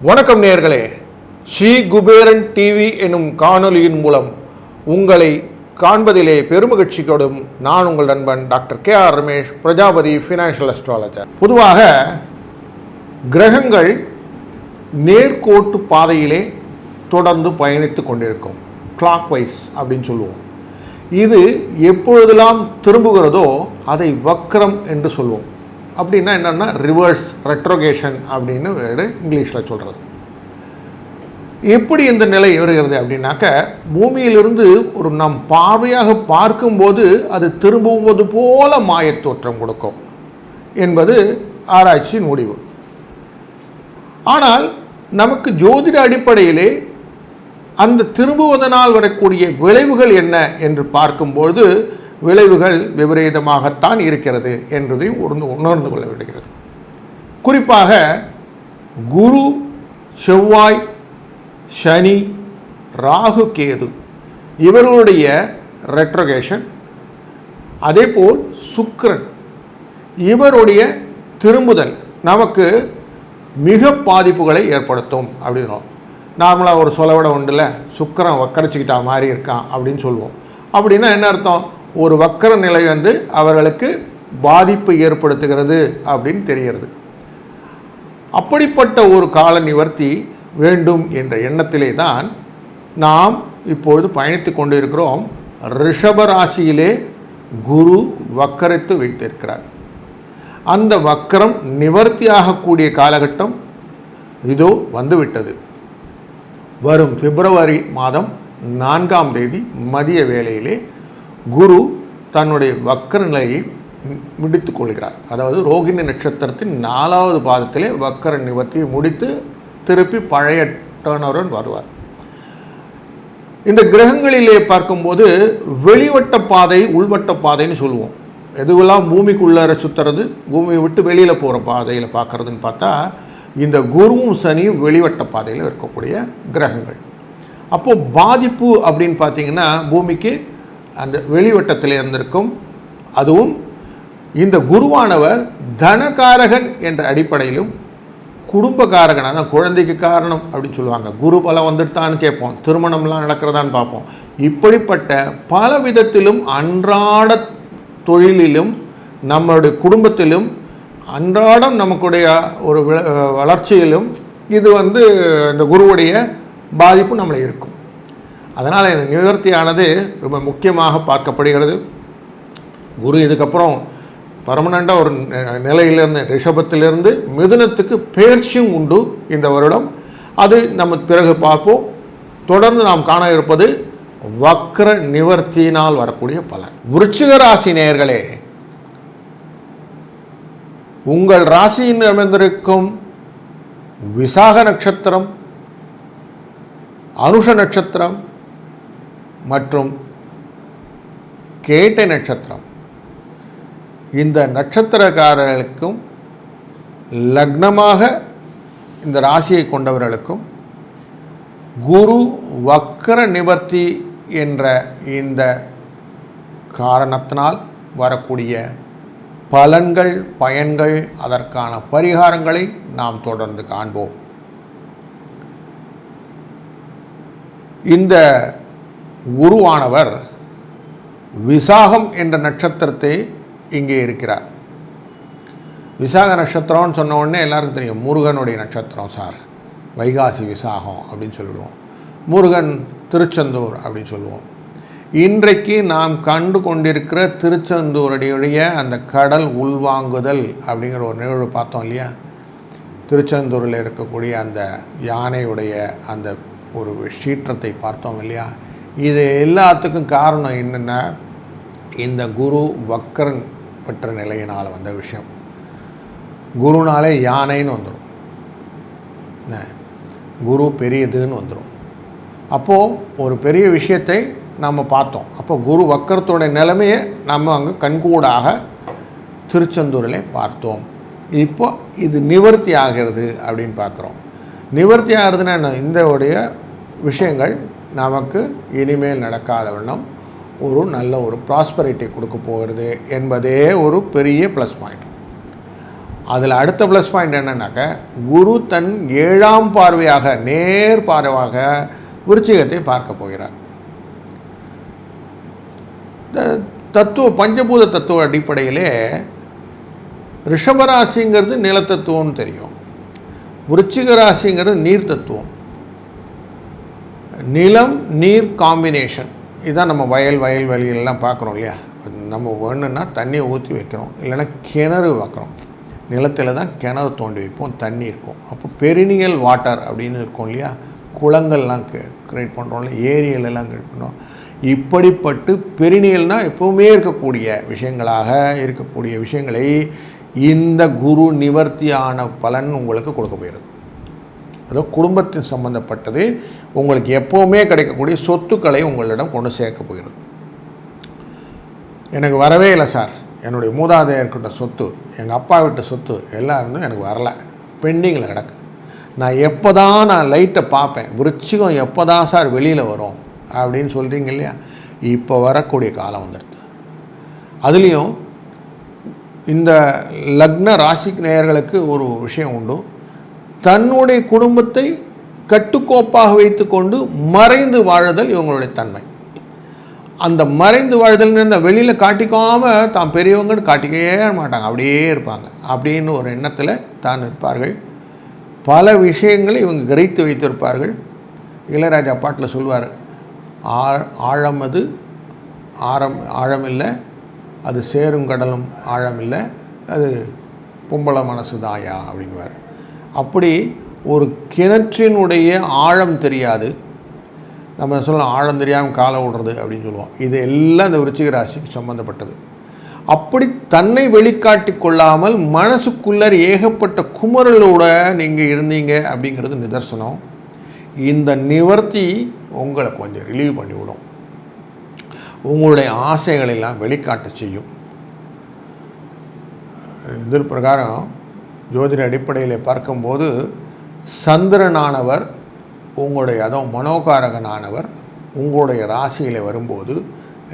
வணக்கம் நேயர்களே, ஸ்ரீ குபேரன் டிவி எனும் காணொலியின் மூலம் உங்களை காண்பதிலே பெருமகிழ்ச்சி கொடும் நான் உங்கள் நண்பன் doctor KR. Ramesh, Prajapati financial astrologer. பொதுவாக கிரகங்கள் நேர்கோட்டு பாதையிலே தொடர்ந்து பயணித்து கொண்டிருக்கும், கிளாக் வைஸ் அப்படின்னு சொல்லுவோம். இது எப்பொழுதெல்லாம் திரும்புகிறதோ அதை வக்ரம் என்று சொல்லுவோம். அப்படின்னா என்னென்னா ரிவர்ஸ், ரெட்ரோகேஷன் அப்படின்னு இங்கிலீஷில் சொல்கிறது. எப்படி இந்த நிலை வருகிறது அப்படின்னாக்க, பூமியிலிருந்து ஒரு நம் பார்வையாக பார்க்கும்போது அது திரும்புவது போல மாயத்தோற்றம் கொடுக்கும் என்பது ஆராய்ச்சியின் முடிவு. ஆனால் நமக்கு ஜோதிட அடிப்படையிலே அந்த திரும்புவதனால் வரக்கூடிய விளைவுகள் என்ன என்று பார்க்கும்போது விளைவுகள் விபரீதமாகத்தான் இருக்கிறது என்பதையும் உணர்ந்து கொள்ள விடுகிறது. குறிப்பாக குரு, செவ்வாய், சனி, ராகு, கேது இவர்களுடைய ரெட்ரோகேஷன், அதேபோல் சுக்கிரன் இவருடைய திரும்புதல் நமக்கு மிக பாதிப்புகளை ஏற்படுத்தும் அப்படின்றோம். நார்மலாக ஒரு சொலவிட உண்டுல, சுக்கிரன் வக்கரிச்சிக்கிட்டா மாதிரி இருக்கான் அப்படின்னு சொல்லுவோம். அப்படின்னா என்ன அர்த்தம்? ஒரு வக்கர நிலை அவர்களுக்கு பாதிப்பு ஏற்படுத்துகிறது அப்படின்னு தெரிகிறது. அப்படிப்பட்ட ஒரு கால நிவர்த்தி வேண்டும் என்ற எண்ணத்திலே தான் நாம் இப்பொழுது பயணித்து கொண்டு இருக்கிறோம். ரிஷபராசியிலே குரு வக்கரித்து வைத்திருக்கிறார். அந்த வக்கரம் நிவர்த்தியாகக்கூடிய காலகட்டம் இதோ வந்துவிட்டது. வரும் பிப்ரவரி மாதம் 4ஆம் தேதி மதிய வேளையிலே குரு தன்னுடைய வக்கர நிலையை முடித்து கொள்கிறார். அதாவது ரோகிணி நட்சத்திரத்தின் 4வது பாதத்திலே வக்கர நிவர்த்தியை முடித்து திருப்பி பழைய டர்னருடன் வருவார். இந்த கிரகங்களிலே பார்க்கும்போது வெளிவட்ட பாதை, உள்வட்ட பாதைன்னு சொல்லுவோம். எதுவெல்லாம் பூமிக்குள்ளார சுற்றுறது, பூமியை விட்டு வெளியில் போகிற பாதையில் பார்க்குறதுன்னு பார்த்தா இந்த குருவும் சனியும் வெளிவட்ட பாதையில் இருக்கக்கூடிய கிரகங்கள். அப்போது பாதிப்பு அப்படின்னு பார்த்திங்கன்னா பூமிக்கு அந்த வெளிவட்டத்தில் இருந்திருக்கும். அதுவும் இந்த குருவானவர் தனகாரகன் என்ற அடிப்படையிலும் குடும்பக்காரகன், அதான் குழந்தைக்கு காரணம் அப்படின்னு சொல்லுவாங்க. குரு பலம் வந்துட்டான்னு கேட்போம், திருமணம்லாம் நடக்கிறதான்னு பார்ப்போம். இப்படிப்பட்ட பல விதத்திலும் அன்றாட தொழிலிலும் நம்மளுடைய குடும்பத்திலும் அன்றாடம் நமக்குடைய ஒரு வளர்ச்சியிலும் இது இந்த குருவுடைய பாதிப்பு நம்மளை இருக்கும். அதனால் இந்த நிவர்த்தியானது ரொம்ப முக்கியமாக பார்க்கப்படுகிறது. குரு இதுக்கப்புறம் பர்மனெண்ட்டாக ஒரு நிலையிலிருந்து, ரிஷபத்திலிருந்து மிதுனத்துக்கு பெயர்ச்சியும் உண்டு இந்த வருடம். அது நம்ம பிறகு பார்ப்போம். தொடர்ந்து நாம் காண இருப்பது வக்ர நிவர்த்தியினால் வரக்கூடிய பலன். விருச்சிக ராசி நேயர்களே, உங்கள் ராசியில் அமர்ந்திருக்கும் விசாக நட்சத்திரம், அனுஷ நட்சத்திரம் மற்றும் கேட்டை நட்சத்திரம், இந்த நட்சத்திரக்காரர்களுக்கும் லக்னமாக இந்த ராசியை கொண்டவர்களுக்கும் குரு வக்கர நிவர்த்தி என்ற இந்த காரணத்தினால் வரக்கூடிய பலன்கள், பயன்கள், அதற்கான பரிகாரங்களை நாம் தொடர்ந்து காண்போம். இந்த குருவானவர் விசாகம் என்ற நட்சத்திரத்தை இங்கே இருக்கிறார். விசாக நட்சத்திரம்னு சொன்ன உடனே எல்லாருக்கும் தெரியும், முருகனுடைய நட்சத்திரம் சார், வைகாசி விசாகம் அப்படின்னு சொல்லிவிடுவோம். முருகன் திருச்செந்தூர் அப்படின்னு சொல்லுவோம். இன்றைக்கு நாம் கண்டு கொண்டிருக்கிற திருச்செந்தூருடைய அந்த கடல் உள்வாங்குதல் அப்படிங்கிற ஒரு நிகழ்வு பார்த்தோம் இல்லையா? திருச்செந்தூரில் இருக்கக்கூடிய அந்த யானையுடைய அந்த ஒரு சீற்றத்தை பார்த்தோம் இல்லையா? இது எல்லாத்துக்கும் காரணம் என்னென்னா, இந்த குரு வக்கரன் பெற்ற நிலையினால் வந்த விஷயம். குருனாலே யானைன்னு வந்துடும், குரு பெரியதுன்னு வந்துடும். அப்போது ஒரு பெரிய விஷயத்தை நம்ம பார்த்தோம். அப்போ குரு வக்கரத்தோடைய நிலைமையை நம்ம அங்கே கண்கூடாக திருச்செந்தூரில் பார்த்தோம். இப்போ இது நிவர்த்தி ஆகிறது அப்படின்னு பார்க்குறோம். நிவர்த்தி ஆகிறதுனா என்ன? இந்த உடைய விஷயங்கள் நமக்கு இனிமேல் நடக்காத வண்ணம் ஒரு நல்ல ஒரு ப்ராஸ்பரிட்டி கொடுக்க போகிறது என்பதே ஒரு பெரிய ப்ளஸ் பாயிண்ட். அதில் அடுத்த ப்ளஸ் பாயிண்ட் என்னன்னாக்க, குரு தன் 7ஆம் பார்வையாக நேர் பார்வையாக விருச்சிகத்தை பார்க்க போகிறார். பஞ்சபூத தத்துவ அடிப்படையிலே ரிஷபராசிங்கிறது நிலத்தத்துவம்னு தெரியும், விருச்சிக ராசிங்கிறது நீர் தத்துவம். நிலம் நீர் காம்பினேஷன் இதுதான் நம்ம வயல்வெளியெல்லாம் பார்க்குறோம் இல்லையா. நம்ம வேணுன்னா தண்ணியை ஊற்றி வைக்கிறோம், இல்லைன்னா கிணறு வைக்கிறோம். நிலத்தில் தான் கிணறு தோண்டி வைப்போம், தண்ணி இருக்கும். அப்போ பெரினியல் வாட்டர் அப்படின்னு இருக்கும் இல்லையா, குளங்கள்லாம் கிரியேட் பண்ணுறோம்ல, ஏரியலெல்லாம் கிரியேட் பண்ணுறோம். இப்படிப்பட்டு பெரினியல்னால் எப்போவுமே இருக்கக்கூடிய விஷயங்களை இந்த குரு நிவர்த்தியான பலன் உங்களுக்கு கொடுக்க போகிறது. அதோ குடும்பத்தின் சம்பந்தப்பட்டது உங்களுக்கு எப்போவுமே கிடைக்கக்கூடிய சொத்துக்களை உங்களிடம் கொண்டு சேர்க்க போகிறது. எனக்கு வரவே இல்லை சார், என்னுடைய மூதாதையர்கிட்ட சொத்து, எங்கள் அப்பா விட்ட சொத்து எல்லாம் இருந்தும் எனக்கு வரலை, பெண்டிங்கில் கிடக்கு. நான் லைட்டை பார்ப்பேன், விருச்சிகம் எப்போ தான் சார் வெளியில் வரும் அப்படின்னு சொல்கிறீங்க இல்லையா. இப்போ வரக்கூடிய காலம் வந்துடுது. அதுலேயும் இந்த லக்ன ராசிக்கு நேயர்களுக்கு ஒரு விஷயம் உண்டு. தன்னுடைய குடும்பத்தை கட்டுக்கோப்பாக வைத்து கொண்டு மறைந்து வாழுதல் இவங்களுடைய தன்மை. அந்த மறைந்து வாழுதல்னு வெளியில் காட்டிக்காமல் தான் பெரியவங்கன்னு காட்டிக்கவே மாட்டாங்க, அப்படியே இருப்பாங்க. அப்படின்னு ஒரு எண்ணத்தில் தான் இருப்பார்கள். பல விஷயங்களை இவங்க கிரகித்து வைத்திருப்பார்கள். இளையராஜா பாட்டில் சொல்வார், ஆழமது ஆழமில்லை, அது சேரும் கடலும் ஆழமில்லை, அது பொம்பளை மனசு தாயா அப்படின்வார். அப்படி ஒரு கிணற்றினுடைய ஆழம் தெரியாது, நம்ம சொல்லலாம் ஆழம் தெரியாமல் காலை விடுறது அப்படின்னு சொல்லுவோம். இது எல்லாம் இந்த விருச்சிக ராசிக்கு சம்மந்தப்பட்டது. அப்படி தன்னை வெளிக்காட்டி கொள்ளாமல் மனசுக்குள்ளே ஏகப்பட்ட குமரலோடு நீங்கள் இருந்தீங்க அப்படிங்கிறது நிதர்சனம். இந்த நிவர்த்தி உங்களை கொஞ்சம் ரிலீவ் பண்ணிவிடும், உங்களுடைய ஆசைகளெல்லாம் வெளிக்காட்ட செய்யும். இதன் பிரகாரம் ஜோதிட அடிப்படையில் பார்க்கும்போது சந்திரனானவர் உங்களுடைய மனோகாரகனானவர் உங்களுடைய ராசியில் வரும்போது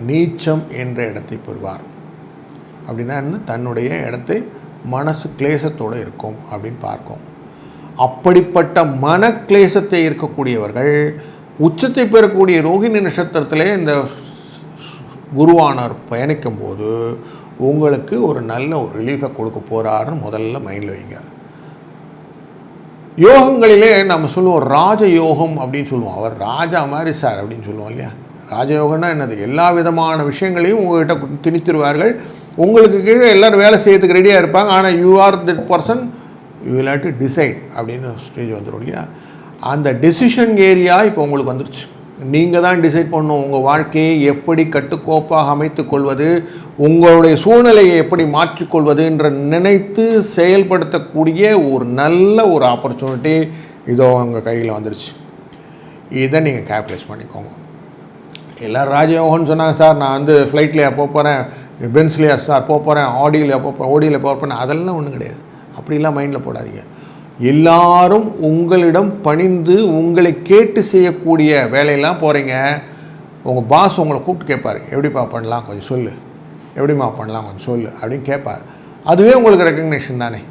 நீச்சம் என்ற இடத்தை பெறுவார். அப்படின்னா என்ன, தன்னுடைய இடத்தை மனசு கிளேசத்தோடு இருக்கும் அப்படின்னு பார்க்கும். அப்படிப்பட்ட மன கிளேசத்தை இருக்கக்கூடியவர்கள் உச்சத்தை பெறக்கூடிய ரோகிணி நட்சத்திரத்திலே இந்த குருவானவர் பயணிக்கும் போது உங்களுக்கு ஒரு நல்ல ஒரு ரிலீஃபை கொடுக்க போகிறாருன்னு முதல்ல மைண்டில் வைங்க. யோகங்களிலே நம்ம சொல்லுவோம் ராஜயோகம் அப்படின்னு சொல்லுவோம். அவர் ராஜா மாதிரி சார் அப்படின்னு சொல்லுவோம் இல்லையா. ராஜயோகம்னா என்னது, எல்லா விதமான விஷயங்களையும் உங்கள்கிட்ட திணித்திருவார்கள். உங்களுக்கு கீழே எல்லோரும் வேலை செய்யறதுக்கு ரெடியாக இருப்பாங்க. ஆனால் you are that person, you will have to decide அப்படின்னு ஸ்டேஜ் வந்துடும் இல்லையா. அந்த டெசிஷன் ஏரியா இப்போ உங்களுக்கு வந்துருச்சு. நீங்கள் தான் டிசைட் பண்ணணும் உங்கள் வாழ்க்கையை எப்படி கட்டுக்கோப்பாக அமைத்து கொள்வது, உங்களுடைய சூழ்நிலையை எப்படி மாற்றிக்கொள்வது என்று நினைத்து செயல்படுத்தக்கூடிய ஒரு நல்ல ஒரு ஆப்பர்ச்சுனிட்டி இதோ உங்கள் கையில் வந்துருச்சு. இதை நீங்கள் கேபிட்டலைஸ் பண்ணிக்கோங்க. எல்லோரும் ராஜயோகம்னு சொன்னாங்க சார், நான் ஃப்ளைட்லையா போகிறேன், பென்ஸ்லையா சார் போகிறேன், ஆடியில் போகிறேன், அதெல்லாம் ஒன்றும் கிடையாது. அப்படிலாம் மைண்டில் போடாதீங்க. எல்லாரும் உங்களிடம் பணிந்து உங்களை கேட்டு செய்யக்கூடிய வேலையெல்லாம் போகிறீங்க. உங்கள் பாஸ் உங்களை கூப்பிட்டு கேட்பார், எப்படிப்பா பண்ணலாம் கொஞ்சம் சொல்லு, எப்படிமா பண்ணலாம் கொஞ்சம் சொல்லு அப்படின்னு கேட்பார். அதுவே உங்களுக்கு ரெக்கக்னேஷன் தானே.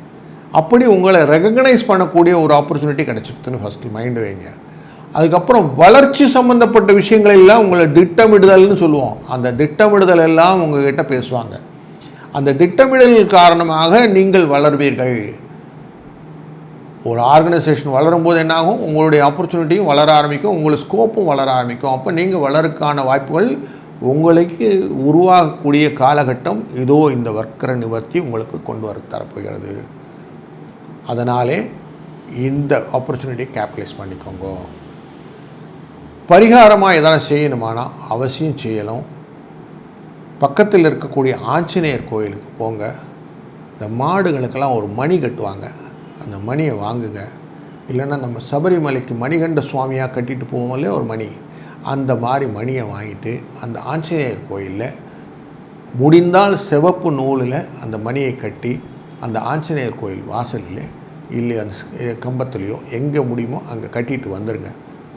அப்படி உங்களை ரெக்கக்னைஸ் பண்ணக்கூடிய ஒரு ஆப்பர்ச்சுனிட்டி கிடச்சிடுதுன்னு ஃபஸ்ட்டு மைண்டு வைங்க. அதுக்கப்புறம் வளர்ச்சி சம்மந்தப்பட்ட விஷயங்கள் எல்லாம் உங்களை திட்டமிடுதல்னு சொல்லுவோம். அந்த திட்டமிடுதல் எல்லாம் உங்கள்கிட்ட பேசுவாங்க. அந்த திட்டமிடல் காரணமாக நீங்கள் வளர்வீர்கள். ஒரு ஆர்கனைசேஷன் வளரும் போது என்னாகும், உங்களுடைய ஆப்பர்ச்சுனிட்டியும் வளர ஆரம்பிக்கும், உங்களுடைய ஸ்கோப்பும் வளர ஆரம்பிக்கும். அப்போ நீங்கள் வளருக்கான வாய்ப்புகள் உங்களுக்கு உருவாகக்கூடிய காலகட்டம் இதோ இந்த வர்க்கர நிவர்த்தி உங்களுக்கு கொண்டு வர தரப்போகிறது. அதனாலே இந்த ஆப்பர்ச்சுனிட்டியை கேபிட்டலைஸ் பண்ணிக்கோங்க. பரிகாரமாக எதனா செய்யணுமானா அவசியம் செய்யணும். பக்கத்தில் இருக்கக்கூடிய ஆஞ்சநேயர் கோயிலுக்கு போங்க. இந்த மாடுகளுக்கெல்லாம் ஒரு மணி கட்டுவாங்க, அந்த மணியை வாங்குங்க. இல்லைன்னா நம்ம சபரிமலைக்கு மணிகண்ட சுவாமியாக கட்டிட்டு போவோம் இல்லையா ஒரு மணி, அந்த மாதிரி மணியை வாங்கிட்டு அந்த ஆஞ்சநேயர் கோயிலில் முடிந்தால் சிவப்பு நூலில் அந்த மணியை கட்டி அந்த ஆஞ்சநேயர் கோயில் வாசலில் இல்லை அந்த கம்பத்துலேயோ எங்கே முடியுமோ அங்கே கட்டிட்டு வந்துடுங்க.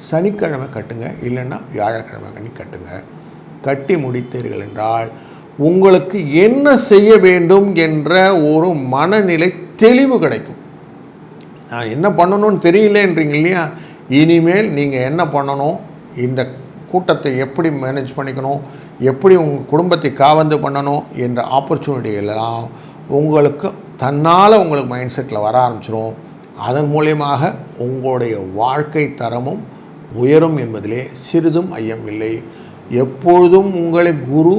சனிக்கிழமை கட்டுங்க, இல்லைன்னா வியாழக்கிழமை கட்டுங்க. கட்டி முடித்தீர்கள் என்றால் உங்களுக்கு என்ன செய்ய வேண்டும் என்ற ஒரு மனநிலை தெளிவு கிடைக்கும். நான் என்ன பண்ணணும்னு தெரியலன்றீங்க இல்லையா, இனிமேல் நீங்கள் என்ன பண்ணணும், இந்த கூட்டத்தை எப்படி மேனேஜ் பண்ணிக்கணும், எப்படி உங்கள் குடும்பத்தை காவந்து பண்ணணும் என்ற ஆப்பர்ச்சுனிட்டி எல்லாம் உங்களுக்கு தன்னால் உங்களுக்கு மைண்ட் செட்டில் வர ஆரம்பிச்சிடும். அதன் மூலியமாக உங்களுடைய வாழ்க்கை தரமும் உயரும் என்பதிலே சிறிதும் ஐயம் இல்லை. எப்பொழுதும் உங்களை குரு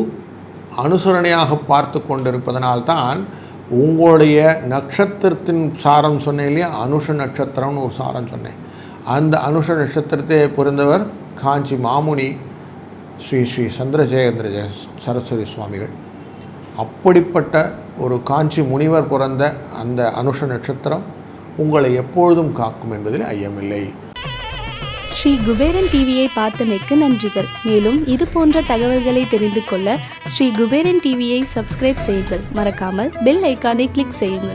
அனுசரணையாக பார்த்து கொண்டிருப்பதனால்தான் உங்களுடைய நட்சத்திரத்தின் சாரம் சொன்னேன் இல்லையா, அனுஷ நட்சத்திரம்னு ஒரு சாரம் சொன்னேன். அந்த அனுஷ நட்சத்திரத்தை புரிந்தவர் காஞ்சி மாமுனி ஸ்ரீ ஸ்ரீ சந்திரசேகர சரஸ்வதி சுவாமிகள். அப்படிப்பட்ட ஒரு காஞ்சி முனிவர் பிறந்த அந்த அனுஷ நட்சத்திரம் உங்களை எப்பொழுதும் காக்கும் என்பதில் ஐயமில்லை. ஸ்ரீ குபேரன் டிவியை பார்த்தமைக்கு நன்றிகள். மேலும் இது போன்ற தகவல்களை தெரிந்து கொள்ள ஸ்ரீ குபேரன் டிவியை சப்ஸ்கிரைப் செய்யுங்கள். மறக்காமல் பெல் ஐக்கானை கிளிக் செய்யுங்கள்.